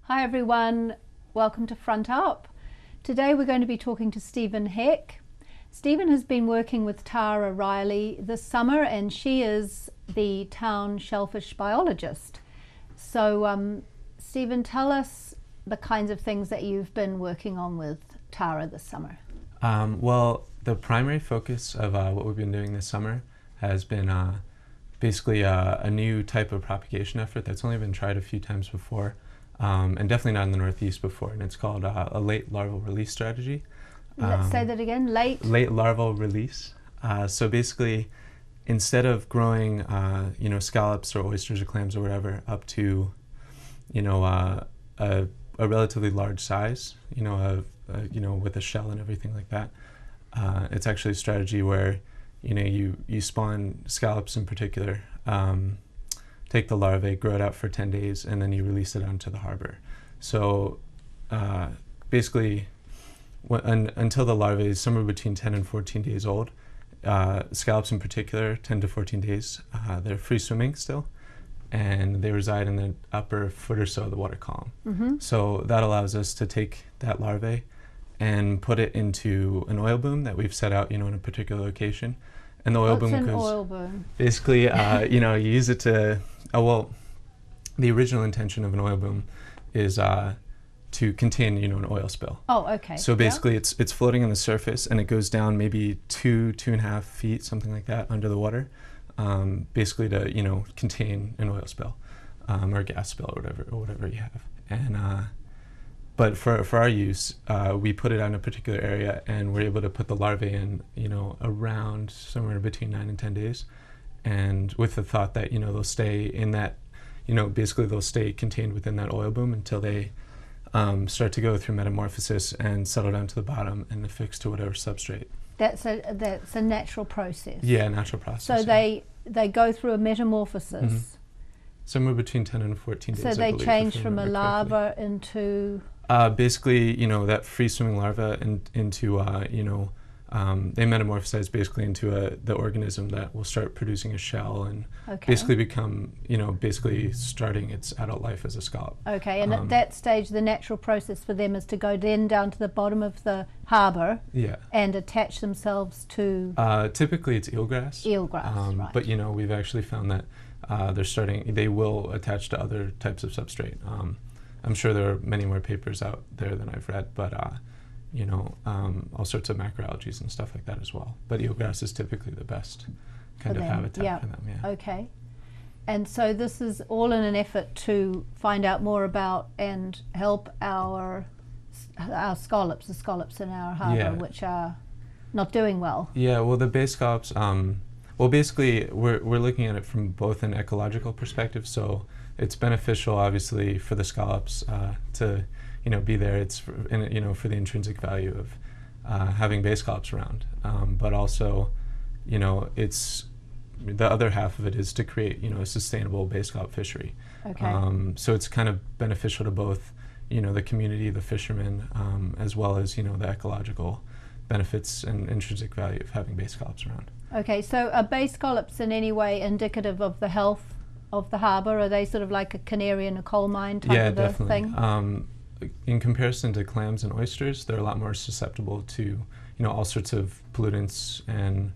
Hi everyone, welcome to Front Up. Today we're going to be talking to Stephen Heck. Stephen has been working with Tara Riley this summer and she is the town shellfish biologist. So Stephen, tell us the kinds of things that you've been working on with Tara this summer. Well, the primary focus of what we've been doing this summer has been basically a new type of propagation effort that's only been tried a few times before. And definitely not in the Northeast before, and it's called a late larval release strategy. Let's say that again, late larval release. So basically, instead of growing, scallops or oysters or clams or whatever up to, a relatively large size, with a shell and everything like that, it's actually a strategy where, you spawn scallops in particular. Take the larvae, grow it out for 10 days, and then you release it onto the harbor. So basically, until the larvae is somewhere between 10 and 14 days old, scallops in particular, 10 to 14 days, they're free swimming still, and they reside in the upper foot or so of the water column. Mm-hmm. So that allows us to take that larvae and put it into an oil boom that we've set out, in a particular location. And the oil What's boom an goes, oil boom? basically, you use it to, the original intention of an oil boom is to contain, an oil spill. Oh, okay. So basically, it's floating on the surface, and it goes down maybe 2.5 feet, something like that, under the water, basically to, contain an oil spill, or gas spill, or whatever you have. And but for our use, we put it on a particular area, and we're able to put the larvae in, around somewhere between 9 and 10 days, and with the thought that, they'll stay in that, basically they'll stay contained within that oil boom until they start to go through metamorphosis and settle down to the bottom and affix to whatever substrate. That's a natural process. Yeah, natural process. So yeah. they go through a metamorphosis. Mm-hmm. Somewhere between 10 and 14 days. So they change from a larva into... basically, that free swimming larva into, they metamorphosize basically into the organism that will start producing a shell and basically become, basically starting its adult life as a scallop. Okay, and at that stage, the natural process for them is to go then down to the bottom of the harbour and attach themselves to... typically it's eelgrass. Eelgrass, right. But, we've actually found that they will attach to other types of substrate. I'm sure there are many more papers out there than I've read, but all sorts of macroalgae and stuff like that as well. But eelgrass is typically the best kind of habitat for them. Yeah. Okay. And so this is all in an effort to find out more about and help our scallops, the scallops in our harbour, which are not doing well. Yeah. Well, the bay scallops. Well, basically, we're looking at it from both an ecological perspective. So it's beneficial, obviously, for the scallops to, be there. It's for the intrinsic value of having bay scallops around. But also, it's the other half of it is to create, a sustainable bay scallop fishery. Okay. So it's kind of beneficial to both, the community, the fishermen, as well as, the ecological benefits and intrinsic value of having bay scallops around. Okay, so are bay scallops in any way indicative of the health of the harbour? Are they sort of like a canary in a coal mine type of a thing? In comparison to clams and oysters, they're a lot more susceptible to, all sorts of pollutants and,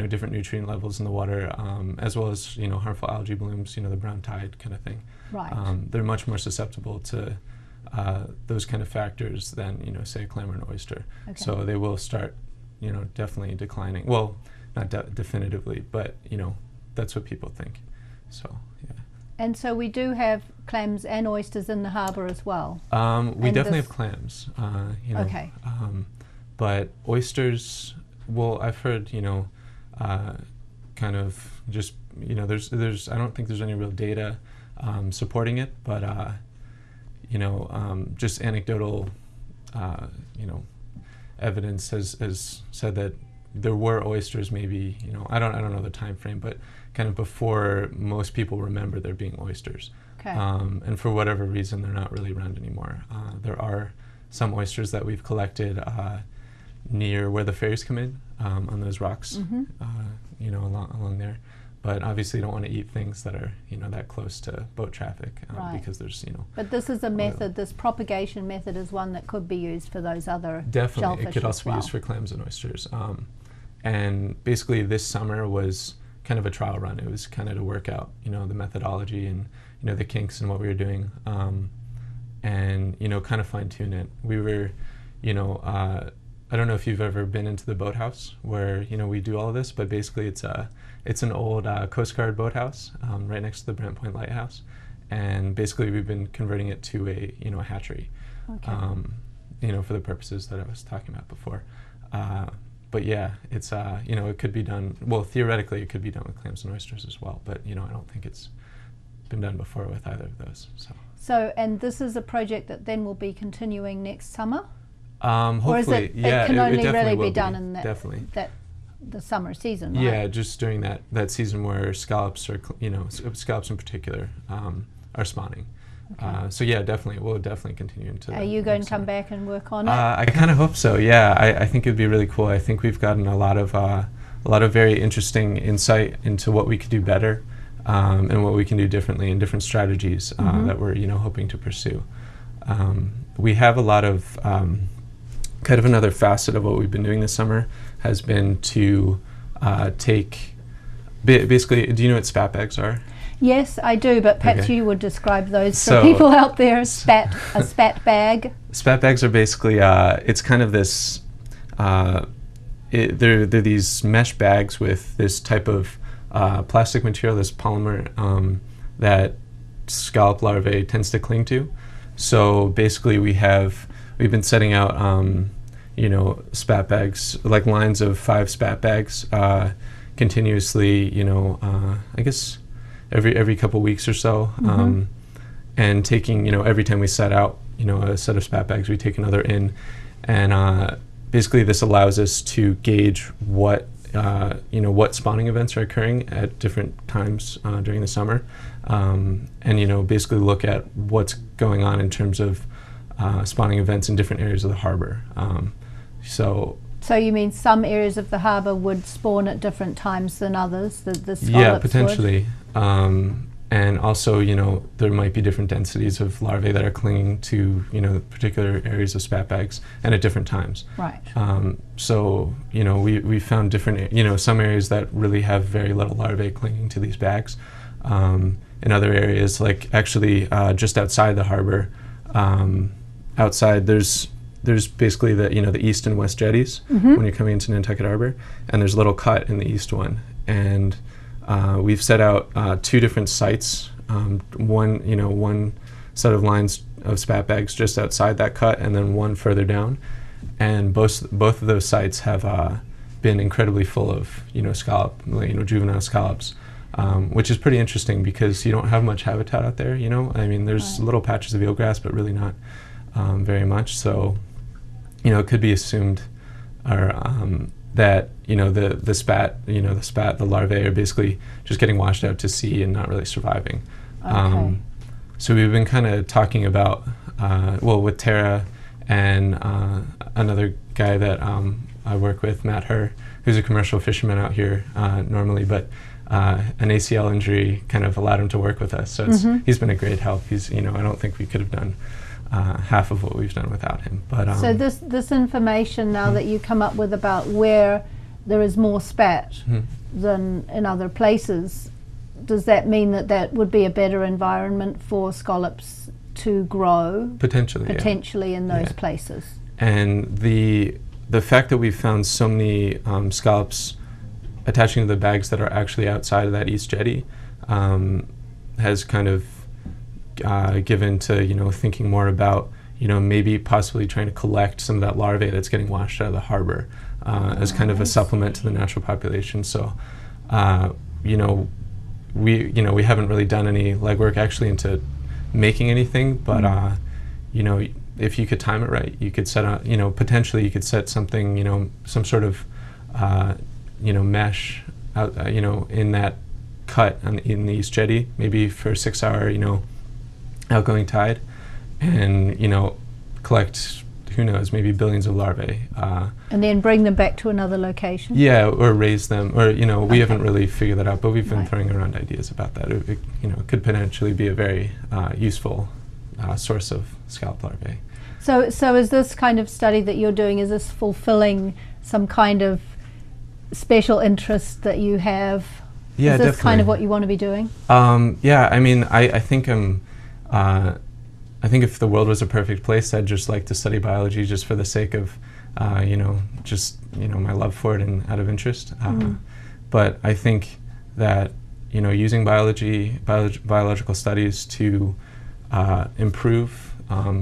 different nutrient levels in the water, as well as, harmful algae blooms, the brown tide kind of thing. Right. They're much more susceptible to those kind of factors than, say a clam or an oyster. Okay. So they will start, definitely declining. Well, not definitively, but, that's what people think. So, yeah. And so we do have clams and oysters in the harbour as well? We definitely have clams, Okay. But oysters, well, I've heard, kind of just, there's I don't think there's any real data supporting it, but, just anecdotal, evidence has said that there were oysters maybe, I don't know the time frame, but kind of before most people remember there being oysters. Okay. And for whatever reason, they're not really around anymore. There are some oysters that we've collected near where the ferries come in, on those rocks, along there. but obviously you don't want to eat things that are, you know, that close to boat traffic, Right. because there's, you know. But this is a method, this propagation method is one that could be used for those other Definitely, shellfish it could also as well. be used for clams and oysters. And basically this summer was kind of a trial run. It was kind of to work out, you know, the methodology and, you know, the kinks and what we were doing, and, you know, kind of fine tune it. We were, you know, I don't know if you've ever been into the boathouse where, you know, we do all of this, but basically it's an old Coast Guard boathouse right next to the Brant Point Lighthouse, and basically we've been converting it to a, you know, a hatchery, Okay. you know, for the purposes that I was talking about before. But yeah, it's, you know, it could be done, well, theoretically it could be done with clams and oysters as well, but, you know, I don't think it's been done before with either of those. So, and this is a project that then will be continuing next summer? Hopefully, or is it, yeah, it can only definitely really will be done in definitely. the summer season, right? Yeah, just during that season where scallops are, you know, scallops in particular, are spawning. Okay. So yeah, definitely, we'll definitely continue into. Are you going to come back and work on it? I kind of hope so. Yeah, I think it'd be really cool. I think we've gotten a lot of very interesting insight into what we could do better, and what we can do differently and different strategies that we're, you know, hoping to pursue. We have a lot of kind of another facet of what we've been doing this summer has been to take basically. Do you know what spat bags are? Yes, I do, but perhaps Okay. you would describe those for So- people out there. A spat bag. Spat bags are basically, it's kind of this, they're these mesh bags with this type of plastic material, this polymer that scallop larvae tends to cling to. So basically we've been setting out, you know, spat bags, like lines of 5 spat bags continuously, you know, I guess every couple weeks or so, and taking, you know, every time we set out, you know, a set of spat bags, we take another in, and basically this allows us to gauge what, you know, what spawning events are occurring at different times during the summer, and, you know, basically look at what's going on in terms of spawning events in different areas of the harbor. So you mean some areas of the harbour would spawn at different times than others? The scallops Yeah, would? potentially. And also, you know, there might be different densities of larvae that are clinging to, you know, particular areas of spat bags and at different times. Right. So, you know, we found different, you know, some areas that really have very little larvae clinging to these bags. In other areas, like actually just outside the harbor, outside there's basically the, you know, the east and west jetties when you're coming into Nantucket Harbor, and there's a little cut in the east one, and we've set out 2 different sites, one set of lines of spat bags just outside that cut, and then one further down, and both of those sites have been incredibly full of, you know, juvenile scallops, which is pretty interesting because you don't have much habitat out there, you know. I mean, there's Right. little patches of eelgrass, but really not very much. So, you know, it could be assumed or that, you know, the larvae are basically just getting washed out to sea and not really surviving. Okay. So we've been kind of talking about, with Tara and another guy that I work with, Matt Herr, who's a commercial fisherman out here normally, but an ACL injury kind of allowed him to work with us. So he's been a great help. He's, you know, I don't think we could have done half of what we've done without him. But So this information now that you come up with about where there is more spat than in other places, does that mean that that would be a better environment for scallops to grow potentially in those Yeah. places? And the fact that we've found so many scallops attaching to the bags that are actually outside of that east jetty has kind of given to, you know, thinking more about, you know, maybe possibly trying to collect some of that larvae that's getting washed out of the harbor as kind of a supplement to the natural population. So, you know, we haven't really done any legwork actually into making anything, but you know, if you could time it right, you could set out, you know, potentially you could set something, you know, some sort of you know, mesh out, you know, in that cut in the east jetty, maybe for a 6-hour, you know, outgoing tide, and, you know, collect who knows, maybe billions of larvae. And then bring them back to another location? Yeah, or raise them, or, you know, we Okay. haven't really figured that out, but we've been Right. throwing around ideas about that. It, you know, could potentially be a very useful source of scallop larvae. So is this kind of study that you're doing, is this fulfilling some kind of special interest that you have? Yeah, is this definitely. kind of what you want to be doing? Yeah, I mean, I think I think if the world was a perfect place, I'd just like to study biology just for the sake of, you know, just, you know, my love for it and out of interest. But I think that, you know, using biological studies to improve,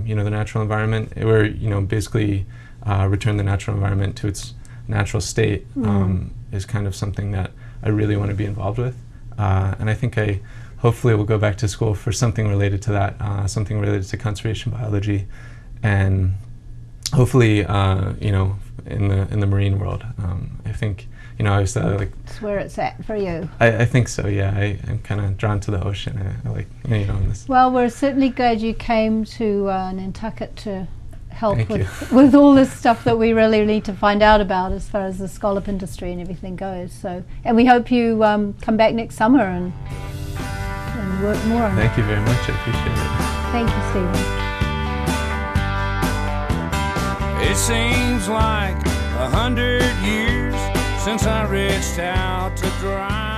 you know, the natural environment, or, you know, basically return the natural environment to its natural state, is kind of something that I really want to be involved with. And I think hopefully we'll go back to school for something related to that, something related to conservation biology, and hopefully, you know, in the marine world. I think, you know, I was like. That's where it's at for you. I think so. Yeah, I'm kind of drawn to the ocean. I like, you know, this. Well, we're certainly glad you came to Nantucket to help Thank you. with all this stuff that we really need to find out about as far as the scallop industry and everything goes. So, and we hope you come back next summer and work more on it. Thank you very much. I appreciate it. Thank you, Stephen. It seems like 100 years since I reached out to dry